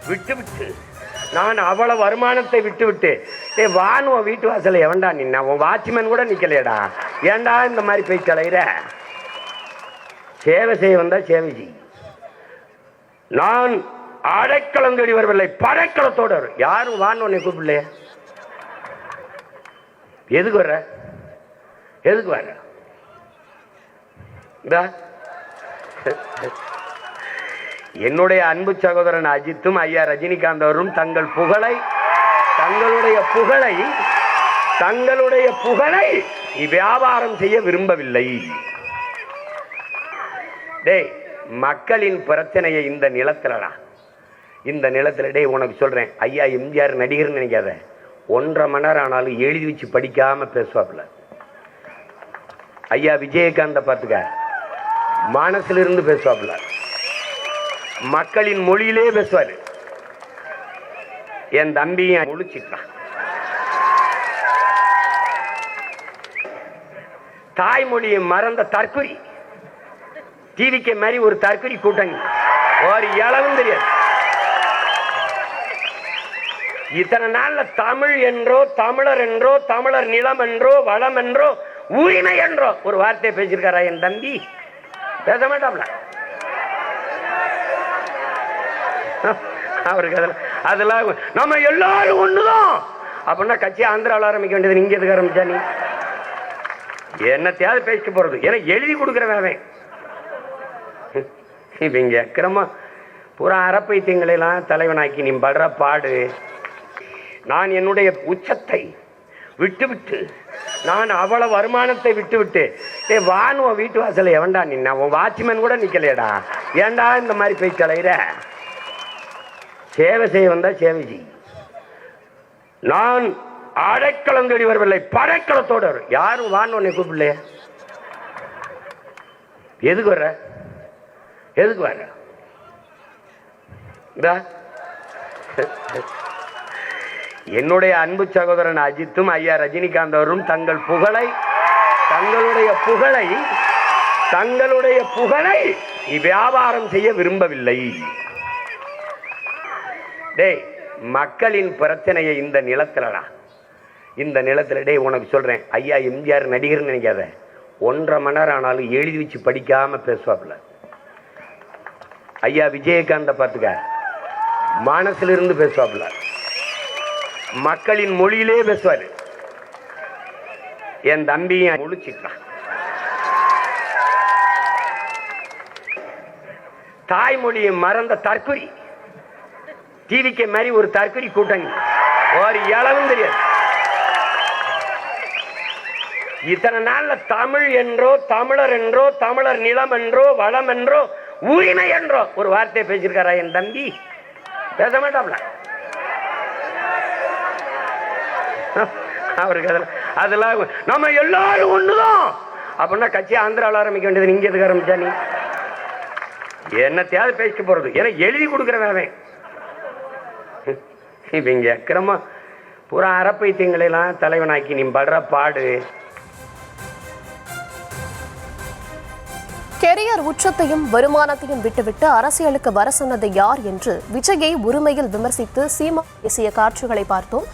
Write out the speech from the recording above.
விட்டு விட்டு நான் அவ்வளவு வருமானத்தை விட்டு விட்டு வானுவ வீட்டு வாசல எவன்டா நின்னா? உன் வாட்ச்மேன் கூட நிக்கலையடா. ஏன்டா இந்த மாதிரி போய் தலையிற? சேவை செய்ய வந்தா சேவை செய். நான் அடைக்கலம் தேடி வரவில்லை, படைக்கலத்தோடு வரும். யாரும் வான்னு உன்னை கூப்பிடலையே. எதுக்கு வர்ற? எதுக்கு வர்ற? என்னுடைய அன்பு சகோதரன் அஜித்தும் ஐயா ரஜினிகாந்த் அவரும் தங்களுடைய புகழை வியாபாரம் செய்ய விரும்பவில்லை. டேய், மக்களின் பிரச்சனையை இந்த நிலத்துல டேய் உனக்கு சொல்றேன், ஐயா எம்ஜிஆர் நடிகர்னு நினைக்காத. 1.5 மணி நேரம் ஆனாலும் எழுதி வச்சு படிக்காம பேசுவாப்புல. ஐயா விஜயகாந்த பார்த்துக்க, மனசுல இருந்து பேசுவாப்புல, மக்களின் மொழியிலே பேசுவாரு. என் தம்பியை முழிச்சிட்டான். தாய்மொழியை மறந்த தற்குறி, டிவிக்கு மாதிரி ஒரு தற்குறி கூட்டணி, ஒரு இளவும் தெரியாது. இத்தனை நாள்ல தமிழ் என்றோ, தமிழர் என்றோ, தமிழர் நிலம் என்றோ, வளம் என்றோ, உரிமை என்றோ ஒரு வார்த்தையை பேசியிருக்காரா என் தம்பி? பேச மாட்டாப்ல. அவருக்கு அதெல்லாம் நம்ம எல்லாரும் ஒண்ணுதான் அப்படின்னா கட்சி ஆந்திராவில் ஆரம்பிக்க வேண்டியது. நீங்க எதுக்கு ஆரம்பிச்சா? நீ என்னத்தையாவது பேசிட்டு போறது? ஏன்னா எழுதி கொடுக்குறவன் இவங்க கிரம பூரா அறப்பைத்தியங்களெல்லாம் தலைவனாக்கி நீ படுற பாடு. நான் என்னுடைய உச்சத்தை விட்டுவிட்டு, நான் அவ்வளவு வருமானத்தை விட்டுவிட்டு வானுவ வீட்டு வாசல எவன்டா நின்னா? உன் வாட்ச்மேன் கூட நிக்கலையடா. ஏன்டா இந்த மாதிரி போய் தலையிற? சேவை செய்ய வந்தா சேவை செய். நான் அடைக்கலம் தேடி வரவில்லை, படைக்கலத்தோடு வரும். யாரும் வான்னு உன்னை கூப்பிடலையே. எதுக்கு வர்ற? எதுக்கு வர்ற? என்னுடைய அன்பு சகோதரன் அஜித்தும் ஐயா ரஜினிகாந்த் அவரும் தங்களுடைய புகழை வியாபாரம் செய்ய விரும்பவில்லை. டேய், மக்களின் பிரச்சனையை இந்த நிலத்துல டேய் உனக்கு சொல்றேன், ஐயா எம்ஜிஆர் நடிகர்னு நினைக்காத. 1.5 மணி நேரம் ஆனாலும் எழுதி வச்சு படிக்காம பேசுவாப்புல. ஐயா விஜயகாந்த பார்த்துக்க, மனசுல இருந்து பேசுவாப்புல, மக்களின் மொழியிலே பேசுவாரு. என் தம்பியை முழிச்சிட்டான். தாய்மொழியை மறந்த தற்குறி, டிவிக்கு மாதிரி ஒரு தற்குறி கூட்டணி, ஒரு இளவும் தெரியாது. இத்தனை நாள்ல தமிழ் என்றோ, தமிழர் என்றோ, தமிழர் நிலம் என்றோ, வளம் என்றோ, உரிமை என்றோ ஒரு வார்த்தையை பேசியிருக்காரா என் தம்பி? பேச மாட்டாப்ல. அவருக்கு அதெல்லாம் நம்ம எல்லாரும் ஒண்ணுதான் அப்படின்னா கட்சி ஆந்திராவில் ஆரம்பிக்க வேண்டியது. நீங்க எதுக்கு ஆரம்பிச்சா? நீ என்னத்தையாவது பேசிட்டு போறது? ஏன்னா எழுதி கொடுக்குறவன் இவங்க கிரம பூரா அறப்பைத்தியங்களெல்லாம் தலைவனாக்கி நீ படுற பாடு. கெரியர் உச்சத்தையும் வருமானத்தையும் விட்டுவிட்டு அரசியலுக்கு வர சொன்னது யார் என்று விஜயை உரிமையில் விமர்சித்து சீமான் பேசிய காட்சிகளை பார்த்தோம்.